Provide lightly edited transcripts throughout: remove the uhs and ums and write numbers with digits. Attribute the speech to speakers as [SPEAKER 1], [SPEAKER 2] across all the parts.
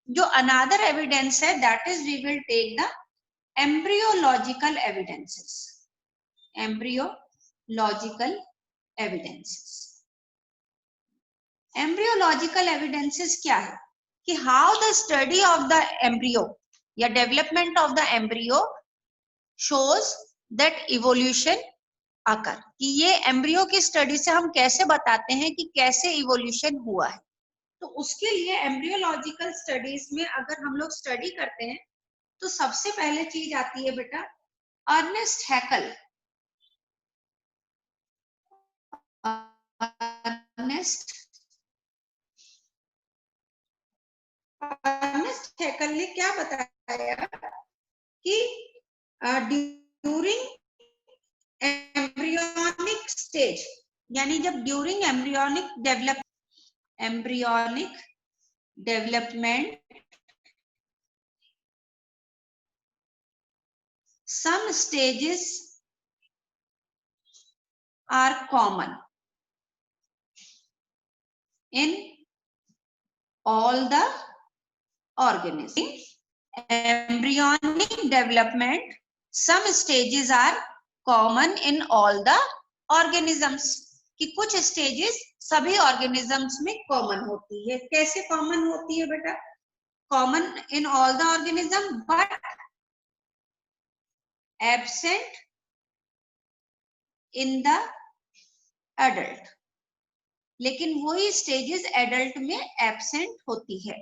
[SPEAKER 1] जो another evidence है that is we will take the embryological evidences. Embryological evidences. Embryological evidences क्या है कि how the study of the embryo या development of the embryo shows that evolution occur, कि ये embryo की study से हम कैसे बताते हैं कि कैसे इवोल्यूशन हुआ है. तो उसके लिए एम्ब्रियोलॉजिकल स्टडीज में अगर हम लोग स्टडी करते हैं तो सबसे पहले चीज आती है बेटा अर्नेस्ट हैकल. अर्नेस्ट हैकल ने क्या बताया कि ड्यूरिंग एम्ब्रियोनिक स्टेज, यानी जब during embryonic development some stages are common in all the organisms. Embryonic development, some stages are common in all the organisms. कि कुछ स्टेजेस सभी ऑर्गेनिजम्स में कॉमन होती है. कैसे कॉमन होती है बेटा? Common in all the organism but absent in the adult. लेकिन वही स्टेजेस एडल्ट में एब्सेंट होती है.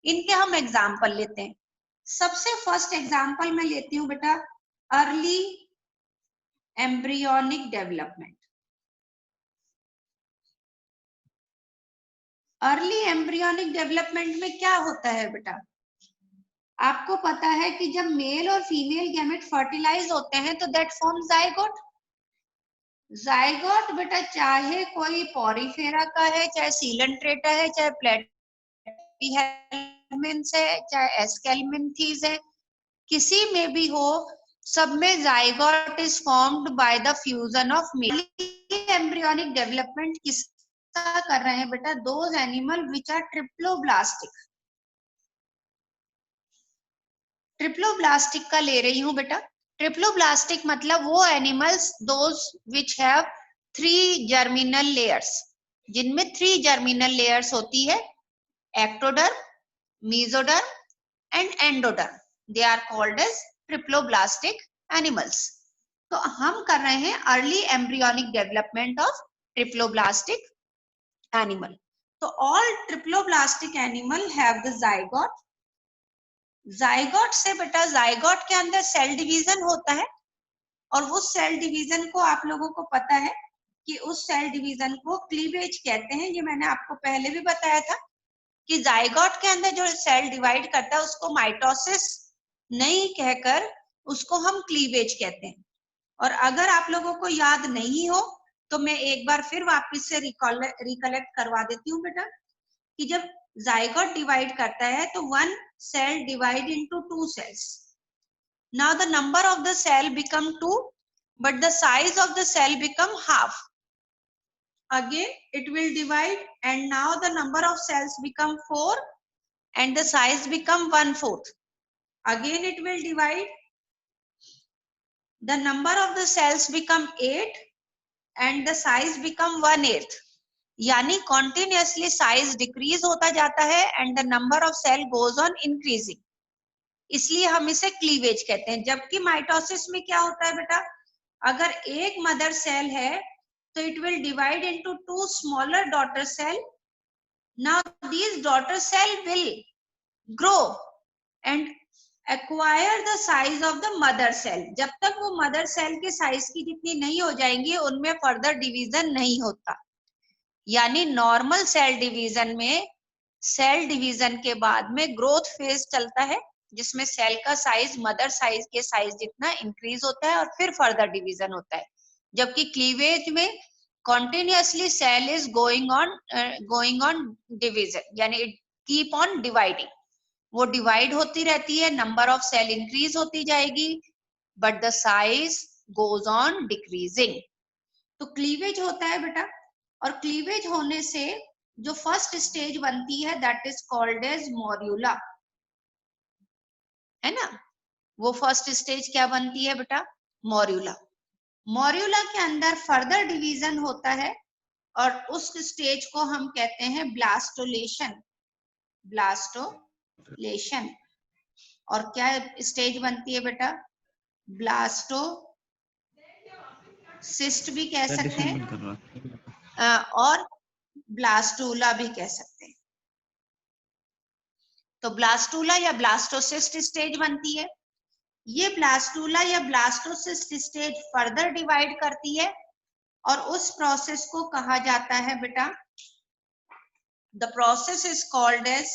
[SPEAKER 1] इनके हम एग्जाम्पल लेते हैं. सबसे फर्स्ट एग्जाम्पल मैं लेती हूँ बेटा early embryonic development. Early embryonic development में क्या होता है बेटा? आपको पता है कि जब मेल और फीमेल गैमेट फर्टिलाइज होते हैं तो दैट फॉर्म जाइगोट. जाइगोट बेटा चाहे कोई पॉरीफेरा का है, चाहे सीलेंट्रेटा है, चाहे प्लेटिहेल्मिन्थ है, चाहे एस्केल्मिन्थीज है, किसी में भी हो, सब में zygote is formed by the fusion of male. Embryonic development किसका कर रहे हैं बेटा? Those animal which are triploblastic. Triploblastic का ले रही हूं बेटा. ट्रिप्लोब्लास्टिक मतलब वो animals those which have 3 germinal layers, जिनमें 3 जर्मिनल लेयर्स होती है, ectoderm, mesoderm and endoderm. They are called as triploblastic animals. तो हम कर रहे हैं early embryonic development of triploblastic animal. तो all triploblastic animal have the zygote. Zygote से बेटा जाइगोट के अंदर सेल डिवीजन होता है और उस सेल डिवीजन को आप लोगों को पता है कि उस सेल डिवीजन को क्लीवेज कहते हैं. ये मैंने आपको पहले भी बताया था कि जाइगोट के अंदर जो सेल डिवाइड करता है उसको माइटोसिस नहीं कहकर उसको हम क्लीवेज कहते हैं. और अगर आप लोगों को याद नहीं हो तो मैं एक बार फिर वापस से रिकलेक्ट करवा देती हूँ बेटा कि जब जाइगोट डिवाइड करता है तो one cell divide into 2 cells. Now the number of the cell become 2 but the size of the cell become half. Again it will divide and now the number of cells become 4 and the size become 1/4. Again it will divide, the number of the cells become 8 and the size become 1/8. यानी continuously size decrease होता जाता है and the number of cell goes on increasing. इसलिए हम इसे cleavage कहते हैं. जबकि माइटोसिस में क्या होता है बेटा? अगर एक मदर सेल है तो it will divide into 2 smaller daughter cell. Now these daughter cell will grow and acquire the size of the mother cell. जब तक वो मदर सेल के साइज की जितनी नहीं हो जाएंगी उनमें फर्दर डिवीजन नहीं होता. यानी नॉर्मल सेल डिवीजन में सेल डिवीजन के बाद में ग्रोथ फेज चलता है जिसमें सेल का साइज मदर साइज के साइज जितना इंक्रीज होता है और फिर फर्दर डिवीजन होता है. जबकि क्लीवेज में continuously cell is going on division, यानी इट कीप ऑन डिवाइडिंग. वो डिवाइड होती रहती है, नंबर ऑफ सेल इंक्रीज होती जाएगी but the size goes on decreasing. तो क्लीवेज होता है बेटा. और क्लीवेज होने से जो फर्स्ट स्टेज बनती है that is called as morula. है ना। वो फर्स्ट स्टेज क्या बनती है बेटा, मॉर्यूला। मॉर्यूला के अंदर फर्दर डिवीजन होता है और उस स्टेज को हम कहते हैं ब्लास्टोलेशन। ब्लास्टोलेशन। और क्या स्टेज बनती है बेटा, ब्लास्टोसिस्ट भी कह सकते हैं और ब्लास्टूला भी कह सकते हैं। तो ब्लास्टूला या ब्लास्टोसिस्ट स्टेज बनती है। ये ब्लास्टूला या ब्लास्टोसिस्ट स्टेज फर्दर डिवाइड करती है और उस प्रोसेस को कहा जाता है बेटा, the process is called as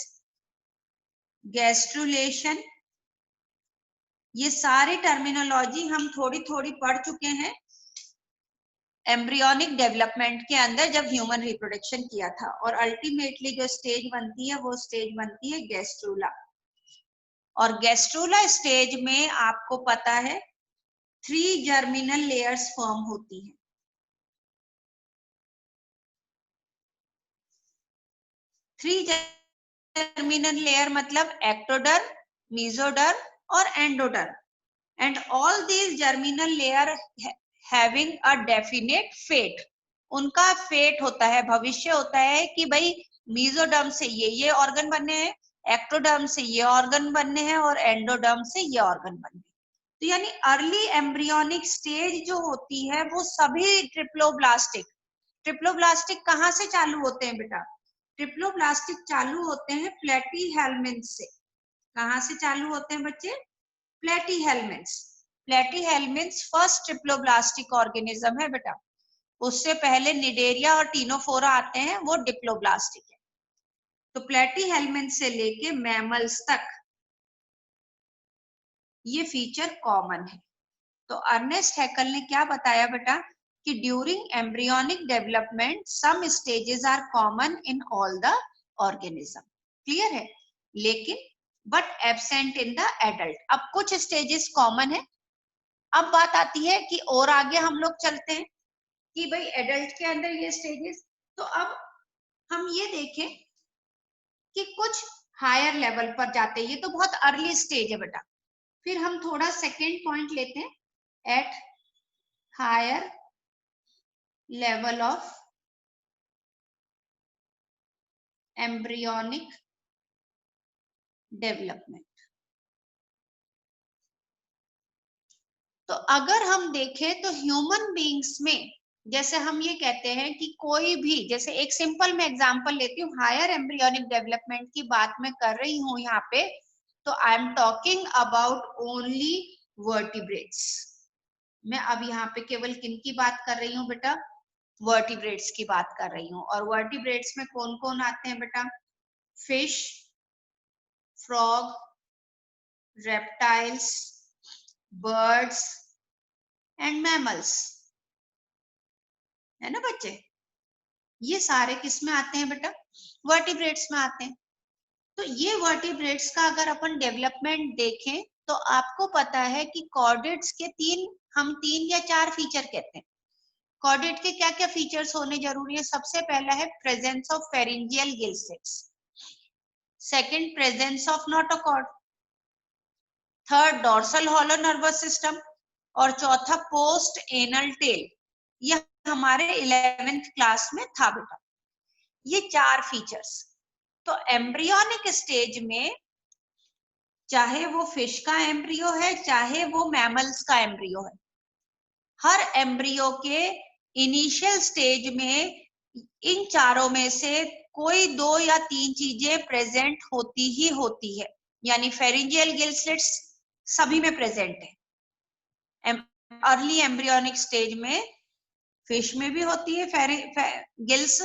[SPEAKER 1] gastrulation. ये सारी टर्मिनोलॉजी हम थोड़ी थोड़ी पढ़ चुके हैं एम्ब्रियोनिक डेवलपमेंट के अंदर जब ह्यूमन रिप्रोडक्शन किया था। और अल्टीमेटली जो स्टेज बनती है वो स्टेज बनती है गैस्ट्रूला। और गैस्ट्रूला स्टेज में आपको पता है 3 जर्मिनल लेयर्स फॉर्म होती हैं। 3 जर्मिनल लेयर मतलब एक्टोडर, मेसोडर और endoderm. And all these germinal layer having a definite fate. उनका फेट होता है, भविष्य होता है कि भाई मेसोडर्म से ये ऑर्गन बनने हैं, एक्टोडर्म से ये ऑर्गन बनने हैं और एंडोडर्म से ये ऑर्गन बनने हैं। तो यानी अर्ली एम्ब्रियोनिक स्टेज जो होती है वो सभी ट्रिप्लोब्लास्टिक कहाँ से चालू होते हैं बेटा, ट्रिप्लोब्लास्टिक चालू होते हैं प्लेटीहेल्मिन्थ से। कहाँ से चालू होते हैं बच्चे, प्लेटीहेल्मिन्थ। प्लेटीहेल्मिन्थ फर्स्ट ट्रिप्लोब्लास्टिक ऑर्गेनिज्म है बेटा। उससे पहले निडेरिया और टीनोफोरा आते हैं, वो डिप्लोब्लास्टिक है। तो प्लेटीहेल्मिन्थ से लेके मैमल्स तक ये फीचर कॉमन है। तो अर्नेस्ट हैकल ने क्या बताया बेटा कि during embryonic development some stages are common in all the organism. Clear है, लेकिन but absent in the adult. अब कुछ स्टेजेस कॉमन है। अब बात आती है कि और आगे हम लोग चलते हैं कि भाई एडल्ट के अंदर ये स्टेजेस, तो अब हम ये देखें कि कुछ हायर लेवल पर जाते हैं। ये तो बहुत अर्ली स्टेज है बेटा। फिर हम थोड़ा सेकेंड पॉइंट लेते हैं, at higher level of embryonic development. तो अगर हम देखें तो ह्यूमन बीइंग्स में जैसे हम ये कहते हैं कि कोई भी, जैसे एक सिंपल मैं एग्जांपल लेती हूँ, हायर एम्ब्रियोनिक डेवलपमेंट की बात मैं कर रही हूँ यहाँ पे, तो I am talking about only vertebrates. मैं अब यहाँ पे केवल किन की बात कर रही हूँ बेटा, वर्टिब्रेट्स की बात कर रही हूँ। और वर्टिब्रेट्स में कौन कौन आते हैं बेटा, fish, frog, reptiles, birds and mammals, है ना बच्चे। ये सारे किस में आते हैं बेटा, वर्टिब्रेट्स में आते हैं। तो ये वर्टिब्रेट्स का अगर अपन डेवलपमेंट देखें तो आपको पता है कि कॉर्डेट्स के हम तीन या चार फीचर कहते हैं। कॉर्डेट के क्या क्या फीचर्स होने जरूरी है, सबसे पहला है presence of pharyngeal gill slits, second presence of notochord, third dorsal hollow nervous system और चौथा पोस्ट एनल टेल। यह हमारे 11th क्लास में था बेटा, ये चार फीचर्स। तो एम्ब्रियोनिक स्टेज में चाहे वो फिश का एम्ब्रियो है चाहे वो मैमल्स का एम्ब्रियो है, हर एम्ब्रियो के इनिशियल स्टेज में इन चारों में से कोई 2 या 3 चीजें प्रेजेंट होती ही होती है। यानी फेरिंजियल गिल स्लिट्स सभी में प्रेजेंट है। अर्ली एम्ब्रियोनिक स्टेज में फिश में भी होती है गिल्स,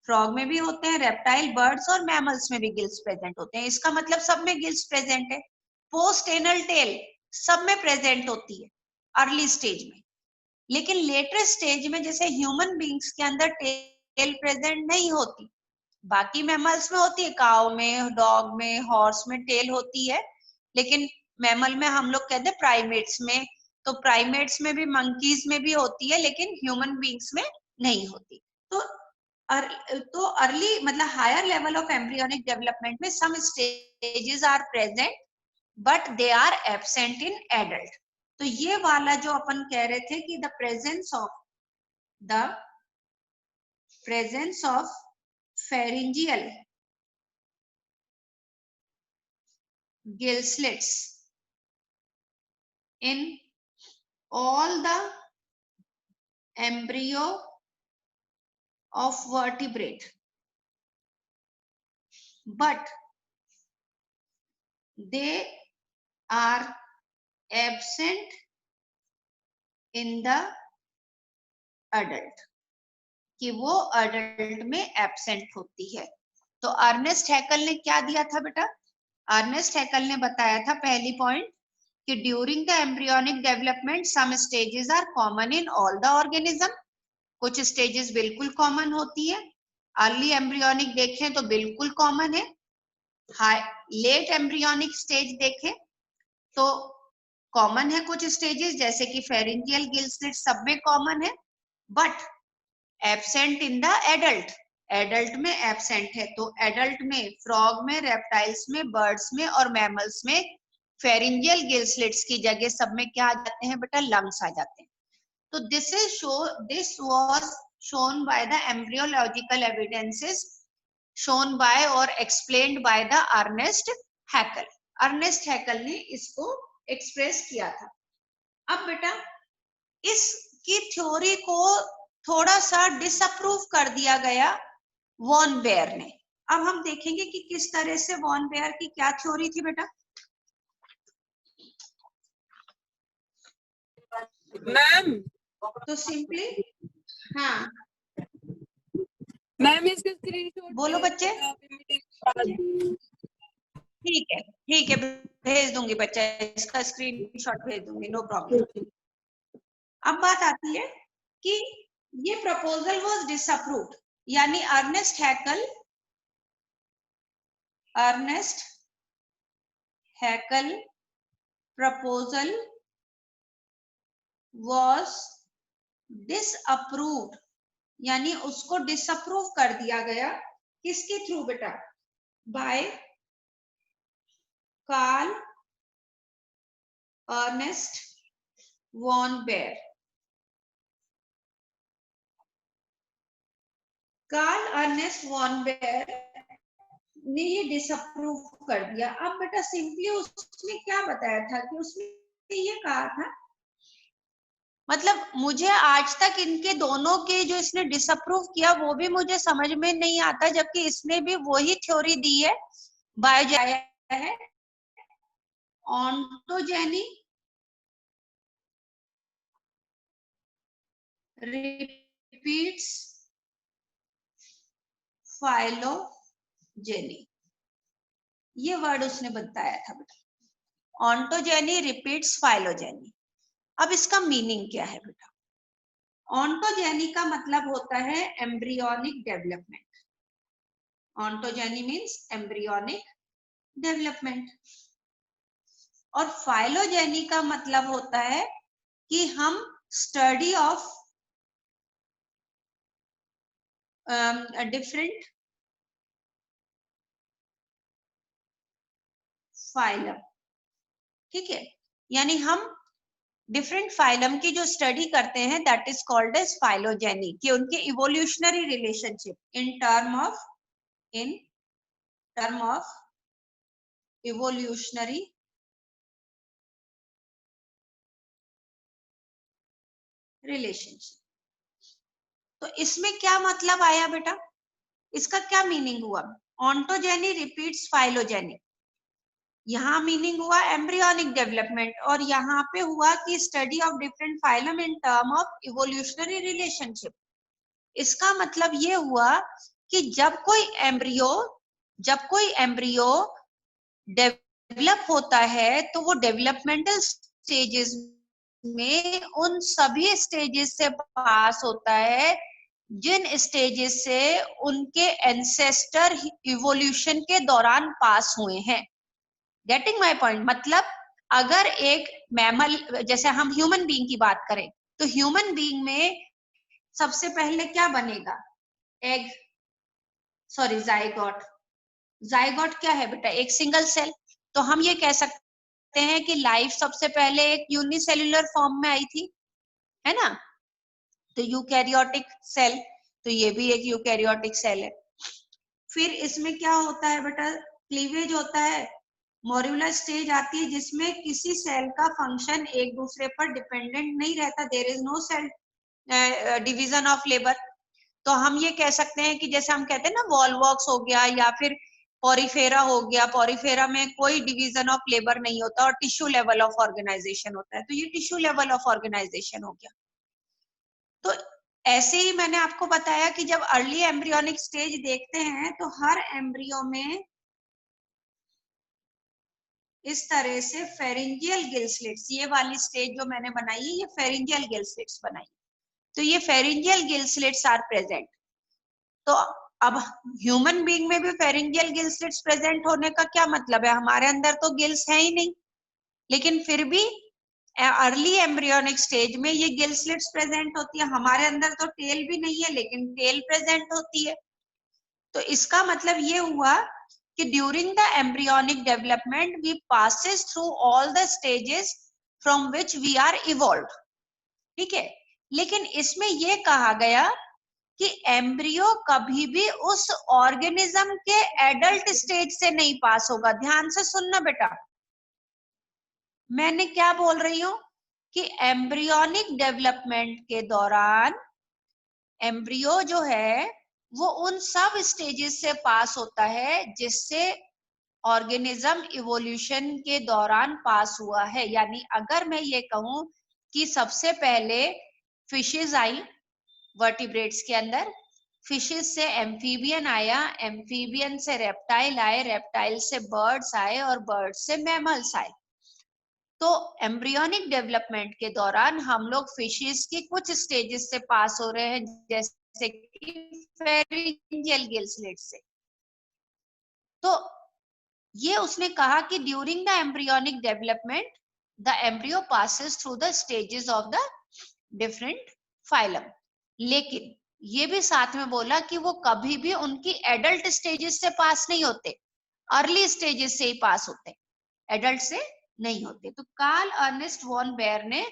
[SPEAKER 1] फ्रॉग में भी होते हैं, रेप्टाइल, बर्ड्स और मैमल्स में भी गिल्स प्रेजेंट होते हैं। इसका मतलब सब में गिल्स प्रेजेंट है। पोस्ट एनल टेल सब में प्रेजेंट होती है अर्ली स्टेज में, लेकिन लेटर स्टेज में जैसे ह्यूमन बीइंग्स के अंदर टेल प्रेजेंट नहीं होती। बाकी मैमल्स में होती है, काउ में, डॉग में, हॉर्स में टेल होती है, लेकिन मैमल में हम लोग कहते हैं प्राइमेट्स में, तो प्राइमेट्स में भी, मंकीज में भी होती है, लेकिन ह्यूमन बीइंग्स में नहीं होती। तो अर्ली मतलब higher level of embryonic development में some stages are present but they are absent in adult. तो ये वाला जो अपन कह रहे थे कि the presence of pharyngeal gill slits in all the embryo of vertebrate, but they are absent in the adult, कि वो अडल्ट में एब्सेंट होती है। तो अर्नेस्ट हैकल ने क्या दिया था बेटा? अर्नेस्ट हैकल ने बताया था पहली पॉइंट कि during the embryonic development some stages are common in all the organism. कुछ स्टेजेस बिल्कुल कॉमन होती है। अर्ली एम्ब्रियोनिक देखें तो बिल्कुल कॉमन है। हाई लेट एम्ब्रियोनिक स्टेज देखें तो कॉमन है कुछ स्टेजेस, जैसे कि फेरिंजियल गिल स्लिट सब में कॉमन है, but absent in the adult, adult में एब्सेंट है। तो एडल्ट में फ्रॉग में, रेप्टाइल्स में, बर्ड्स में और मैमल्स में फेरिंजियल गिल स्लिट्स की जगह सब में क्या आ जाते हैं बेटा? लंग्स आ जाते हैं। तो this was shown by the embryological evidences shown by or explained by the Ernest Haeckel। Ernest Haeckel ने इसको एक्सप्रेस किया था। अब बेटा इसकी थ्योरी को थोड़ा सा डिसअप्रूव कर दिया गया वॉन बेयर ने। अब हम देखेंगे कि किस तरह से वॉन बेयर की क्या थ्योरी थी बेटा।
[SPEAKER 2] मैम
[SPEAKER 1] तो सिंपली हाँ
[SPEAKER 2] मैम इसका स्क्रीनशॉट
[SPEAKER 1] बोलो बच्चे। ठीक है भेज दूंगी बच्चा, इसका स्क्रीनशॉट भेज दूंगी, नो प्रॉब्लम। अब बात आती है कि ये प्रपोजल वाज डिसअप्रूव्ड, यानी Ernest Haeckel proposal was disapproved, यानी उसको डिसअप्रूव कर दिया गया। किसके थ्रू बेटा? By Karl Ernest von Baer. Karl Ernest von Baer ने ये डिसअप्रूव कर दिया। अब बेटा सिंपली उसने क्या बताया था कि उसने ये कहा था, मतलब मुझे आज तक इनके दोनों के जो इसने डिसअप्रूव किया वो भी मुझे समझ में नहीं आता, जबकि इसने भी वही थ्योरी दी है, बायोजाया है, ऑन्टोजेनी रिपीट्स फाइलोजेनी, ये वर्ड उसने बताया था बेटा, ऑन्टोजेनी रिपीट्स फाइलोजेनी। अब इसका मीनिंग क्या है बेटा? ऑन्टोजेनी का मतलब होता है embryonic development. Ontogeny means embryonic development. और फाइलोजेनी का मतलब होता है कि हम स्टडी ऑफ डिफरेंट फाइलम। ठीक है, यानी हम डिफरेंट फाइलम की जो स्टडी करते हैं that is called as phylogeny, कि उनके evolutionary relationship in term of evolutionary relationship. तो इसमें क्या मतलब आया बेटा? इसका क्या मीनिंग हुआ? ऑन्टोजेनी रिपीट्स फाइलोजेनी, यहाँ मीनिंग हुआ एम्ब्रियोनिक डेवलपमेंट, और यहाँ पे हुआ कि study of different phylum in term of evolutionary relationship. इसका मतलब ये हुआ कि जब कोई एम्ब्रियो डेवलप होता है तो वो डेवलपमेंटल स्टेजेस में उन सभी स्टेजेस से पास होता है जिन स्टेजेस से उनके एंसेस्टर इवोल्यूशन के दौरान पास हुए हैं। Getting my point? मतलब अगर एक मैमल, जैसे हम ह्यूमन बीइंग की बात करें, तो ह्यूमन बीइंग में सबसे पहले क्या बनेगा? Egg, sorry zygote. जाइगोट क्या है बेटा? एक सिंगल सेल। तो हम ये कह सकते सकते हैं कि लाइफ सबसे पहले एक यूनिसेल्युलर फॉर्म में आई थी, है ना, तो यूकैरियोटिक सेल, तो ये भी एक यूकैरियोटिक सेल है। फिर इसमें क्या होता है बेटा, क्लीवेज होता है, मॉड्यूलर स्टेज आती है जिसमें किसी सेल का फंक्शन एक दूसरे पर डिपेंडेंट नहीं रहता, there is no cell division of labour. तो हम ये कह सकते हैं कि जैसे हम कहते हैं ना वॉलवॉक्स हो गया या फिर पॉरीफेरा हो गया, पॉरीफेरा में कोई डिवीजन ऑफ लेबर नहीं होता और टिश्यू लेवल ऑफ ऑर्गेनाइजेशन होता है, तो ये टिश्यू लेवल ऑफ ऑर्गेनाइजेशन हो गया। तो ऐसे ही मैंने आपको बताया कि जब अर्ली एम्ब्रियोनिक स्टेज देखते हैं तो हर एम्ब्रियो में इस तरह से फेरिंजियल गिल स्लिट्स, ये वाली स्टेज जो मैंने बनाई है ये फेरिंजियल गिल स्लिट्स बनाई, तो ये pharyngeal gill slits are present. तो अब ह्यूमन बीइंग में भी फेरिंजियल गिल स्लिट्स प्रेजेंट होने का क्या मतलब है, हमारे अंदर तो गिल्स है ही नहीं, लेकिन फिर भी अर्ली एम्ब्रियोनिक स्टेज में ये गिल स्लिट्स प्रेजेंट होती है। हमारे अंदर तो टेल भी नहीं है लेकिन टेल प्रेजेंट होती है। तो इसका मतलब ये हुआ कि during the embryonic development we passes through all the stages from which we are evolve, ठीक है। लेकिन इसमें ये कहा गया कि एम्ब्रियो कभी भी उस ऑर्गेनिज्म के एडल्ट स्टेज से नहीं पास होगा। ध्यान से सुनना बेटा, मैंने क्या बोल रही हूं कि एम्ब्रियोनिक डेवलपमेंट के दौरान एम्ब्रियो जो है वो उन सब स्टेजेस से पास होता है जिससे ऑर्गेनिज्म इवोल्यूशन के दौरान पास हुआ है। यानी अगर मैं ये कहूं कि सबसे पहले फिशेज आई वर्टिब्रेट्स के अंदर, फिशेस से एम्फीबियन आया, एम्फीबियन से रेप्टाइल आए, रेप्टाइल से बर्ड्स आए और बर्ड्स से मैमल्स आए। तो एम्ब्रियोनिक डेवलपमेंट के दौरान हम लोग फिशेस की कुछ स्टेजेस से पास हो रहे हैं, जैसे कि फेरिंजियल गिल स्लिट से। तो ये उसने कहा कि during the embryonic development the embryo passes through the stages of the different phylum, लेकिन ये भी साथ में बोला कि वो कभी भी उनकी एडल्ट स्टेजेस से पास नहीं होते, अर्ली स्टेजेस से ही पास होते, एडल्ट से नहीं होते। तो कार्ल अर्नेस्ट वॉन बेयर ने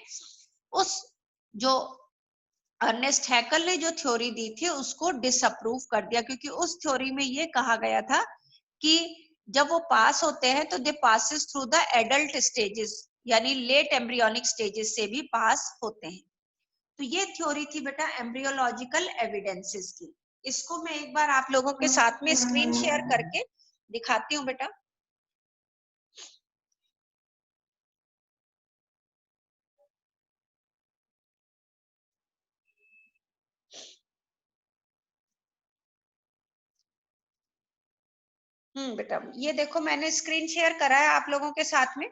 [SPEAKER 1] उस जो अर्नेस्ट हैकल ने जो थ्योरी दी थी उसको डिसअप्रूव कर दिया, क्योंकि उस थ्योरी में ये कहा गया था कि जब वो पास होते हैं तो they passes through the adult stages, यानी लेट एम्ब्रियोनिक स्टेजेस से भी पास होते हैं। तो ये थ्योरी थी बेटा एम्ब्रियोलॉजिकल एविडेंसेस की। इसको मैं एक बार आप लोगों के साथ में स्क्रीन शेयर करके दिखाती हूँ बेटा। बेटा ये देखो मैंने स्क्रीन शेयर करा है आप लोगों के साथ में।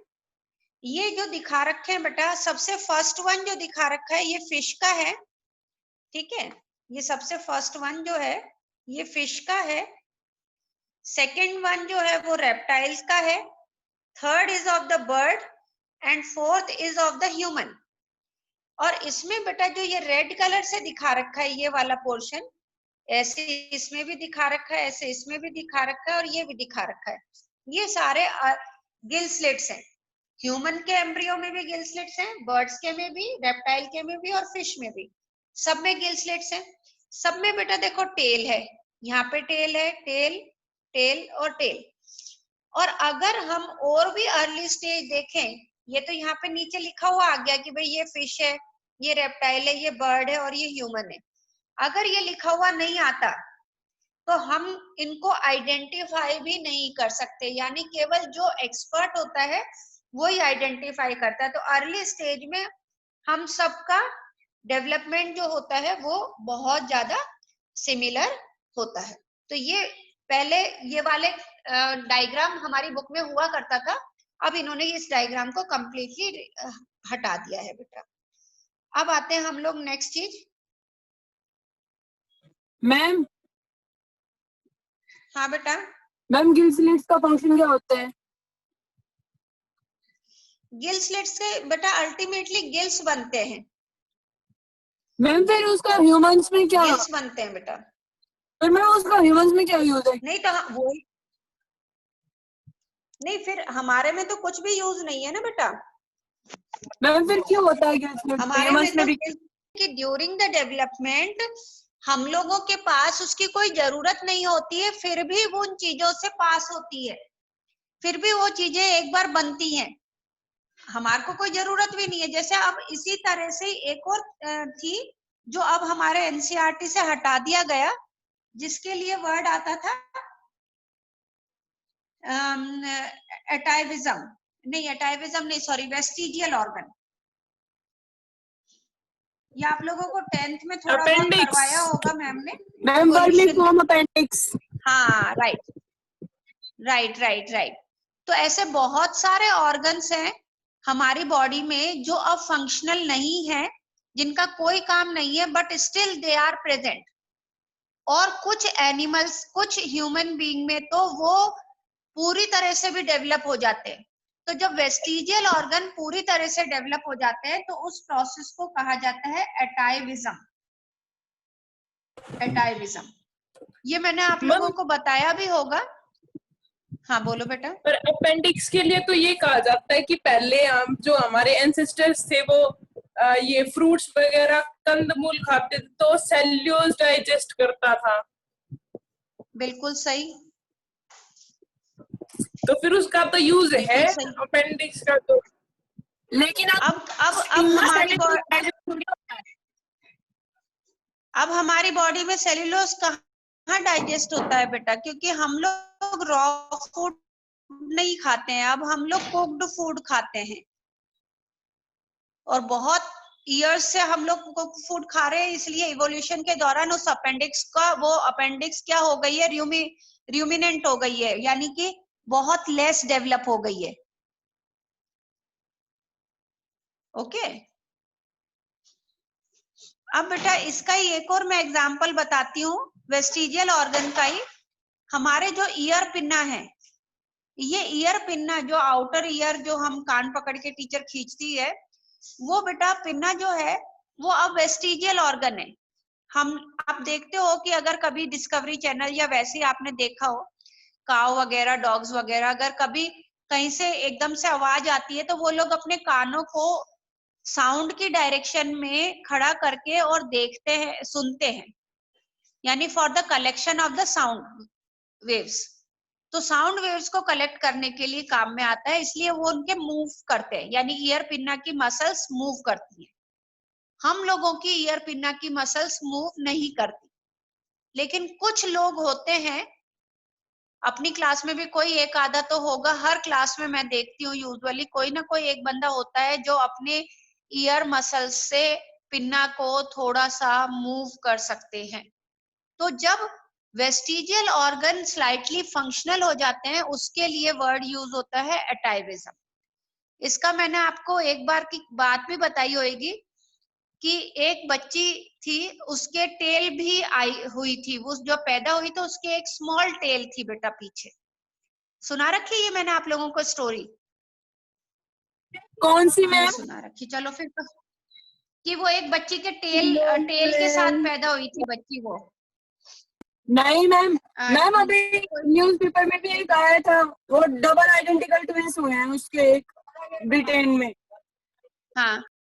[SPEAKER 1] ये जो दिखा रखे हैं बेटा, सबसे फर्स्ट वन जो दिखा रखा है ये फिश का है, ठीक है। ये सबसे फर्स्ट वन जो है ये फिश का है, सेकंड वन जो है वो रेप्टाइल्स का है, third is of the bird and fourth is of the human. और इसमें बेटा जो ये रेड कलर से दिखा रखा है ये वाला पोर्शन, ऐसे इसमें भी दिखा रखा है, ऐसे इसमें भी दिखा रखा है और ये भी दिखा रखा है, ये सारे गिल स्लिट्स हैं। ह्यूमन के एम्ब्रियो में भी गिल स्लिट्स हैं, बर्ड्स के में भी, रेप्टाइल के में भी और फिश में भी, सब में गिल स्लिट्स हैं। सब में बेटा देखो टेल है, यहाँ पे टेल है, टेल टेल और टेल। और अगर हम और भी अर्ली स्टेज देखें, ये तो यहाँ पे नीचे लिखा हुआ आ गया कि भाई ये फिश है, ये रेप्टाइल है, ये बर्ड है और ये ह्यूमन है। अगर ये लिखा हुआ नहीं आता तो हम इनको आइडेंटिफाई भी नहीं कर सकते, यानी केवल जो एक्सपर्ट होता है वो ही आइडेंटिफाई करता है। तो अर्ली स्टेज में हम सबका डेवलपमेंट जो होता है वो बहुत ज्यादा सिमिलर होता है। तो ये पहले ये वाले डायग्राम हमारी बुक में हुआ करता था, अब इन्होंने इस डायग्राम को कंप्लीटली हटा दिया है बेटा। अब आते हैं हम लोग नेक्स्ट चीज।
[SPEAKER 2] मैम
[SPEAKER 1] हाँ बेटा,
[SPEAKER 2] मैम गिल स्लिट्स का फंक्शन क्या होता है?
[SPEAKER 1] गिल स्लिट्स से बेटा अल्टीमेटली गिल्स बनते हैं।
[SPEAKER 2] मैम फिर उसका ह्यूमंस में क्या,
[SPEAKER 1] गिल्स बनते हैं बेटा।
[SPEAKER 2] फिर मैम उसका ह्यूमंस में क्या यूज है?
[SPEAKER 1] नहीं तो वो नहीं, फिर हमारे में तो कुछ भी यूज नहीं है ना बेटा।
[SPEAKER 2] मैम फिर क्यों होता है कि
[SPEAKER 1] हमारे में
[SPEAKER 2] ह्यूमंस
[SPEAKER 1] तो
[SPEAKER 2] में भी?
[SPEAKER 1] कि ड्यूरिंग द डेवलपमेंट हम लोगों के पास उसकी कोई जरूरत नहीं होती है, फिर भी वो उन चीजों से पास होती है, फिर भी वो चीजें एक बार बनती हैं, हमारे को कोई जरूरत भी नहीं है। जैसे अब इसी तरह से एक और थी जो अब हमारे एनसीईआरटी से हटा दिया गया, जिसके लिए वर्ड आता था एटाइविज्म नहीं, सॉरी, वेस्टिजियल ऑर्गन। ये आप लोगों को 10th में थोड़ा बहुत
[SPEAKER 2] अपेंडिक्स
[SPEAKER 1] करवाया होगा मैम ने,
[SPEAKER 2] मैम, वर्मीफॉर्म अपेंडिक्स।
[SPEAKER 1] हाँ, राइट राइट राइट राइट। तो ऐसे बहुत सारे ऑर्गन्स हैं हमारी बॉडी में जो अब फंक्शनल नहीं है, जिनका कोई काम नहीं है, but still they are present. और कुछ एनिमल्स, कुछ ह्यूमन बीइंग में तो वो पूरी तरह से भी डेवलप हो जाते हैं। तो जब वेस्टिजियल ऑर्गन पूरी तरह से डेवलप हो जाते हैं तो उस प्रोसेस को कहा जाता है एटाइविज्म। एटाइविज्म ये मैंने आप लोगों को बताया भी होगा। हाँ बोलो बेटा।
[SPEAKER 3] पर अपेंडिक्स के लिए तो ये कहा जाता है कि पहले हम जो हमारे एंसेस्टर्स थे वो ये फ्रूट्स वगैरह कंदमूल खाते थे तो सेल्यूलोज डाइजेस्ट करता था।
[SPEAKER 1] बिल्कुल सही।
[SPEAKER 3] तो फिर उसका तो यूज है
[SPEAKER 1] सही।
[SPEAKER 3] अपेंडिक्स का तो।
[SPEAKER 2] लेकिन
[SPEAKER 1] अब हमारी बॉडी में सेल्यूलोज कहाँ डाइजेस्ट होता है बेटा, क्योंकि हम लोग रॉ फूड नहीं खाते हैं, अब हम लोग कुक्ड फूड खाते हैं, और बहुत ईयर्स से हम लोग कुक फूड खा रहे हैं, इसलिए इवोल्यूशन के दौरान उस अपेंडिक्स का, वो अपेंडिक्स क्या हो गई है, र्यूमिनेंट हो गई है, यानी कि बहुत लेस डेवलप हो गई है। ओके। अब बेटा इसका ही एक और मैं एग्जांपल बताती हूँ वेस्टिजियल ऑर्गन का ही। हमारे जो ईयर पिन्ना है, ये ईयर पिन्ना जो आउटर ईयर जो हम कान पकड़ के टीचर खींचती है, वो बेटा पिन्ना जो है वो अब वेस्टिजियल ऑर्गन है। आप देखते हो कि अगर कभी डिस्कवरी चैनल या वैसे ही आपने देखा हो, काव वगैरह, डॉग्स वगैरह, अगर कभी कहीं से एकदम से आवाज आती है तो वो लोग अपने कानों को साउंड की डायरेक्शन में खड़ा करके और देखते हैं, सुनते हैं, यानी for the collection of the sound waves. तो साउंड वेव्स को कलेक्ट करने के लिए काम में आता है, इसलिए वो उनके मूव करते हैं, यानी ईयर पिन्ना की मसल्स मूव करती हैं। हम लोगों की ईयर पिन्ना की मसल्स मूव नहीं करती, लेकिन कुछ लोग होते हैं, अपनी क्लास में भी कोई एक आधा तो होगा, हर क्लास में मैं देखती हूँ यूजुअली कोई ना कोई एक बंदा होता है जो अपने ईयर मसल्स से पिन्ना को थोड़ा सा मूव कर सकते हैं। तो जब वेस्टिजियल ऑर्गन स्लाइटली फंक्शनल हो जाते हैं, उसके लिए वर्ड यूज होता है एटाइविज्म। इसका मैंने आपको एक बार की बात भी बताई होगी कि एक बच्ची थी, उसके टेल भी आई हुई थी, वो जो पैदा हुई तो उसके एक स्मॉल टेल थी बेटा पीछे। सुना रखी है ये मैंने आप लोगों को स्टोरी?
[SPEAKER 2] कौन सी मैम?
[SPEAKER 1] सुना रखी। चलो फिर तो, कि वो एक बच्ची के टेल के साथ पैदा हुई थी बच्ची वो।
[SPEAKER 2] नहीं मैम, मैम अभी न्यूज़पेपर में भी एक आया था, वो डबल आइडेंटिकल ट्विंस हुए हैं उसके एक ब्रिटेन में।
[SPEAKER 1] हाँ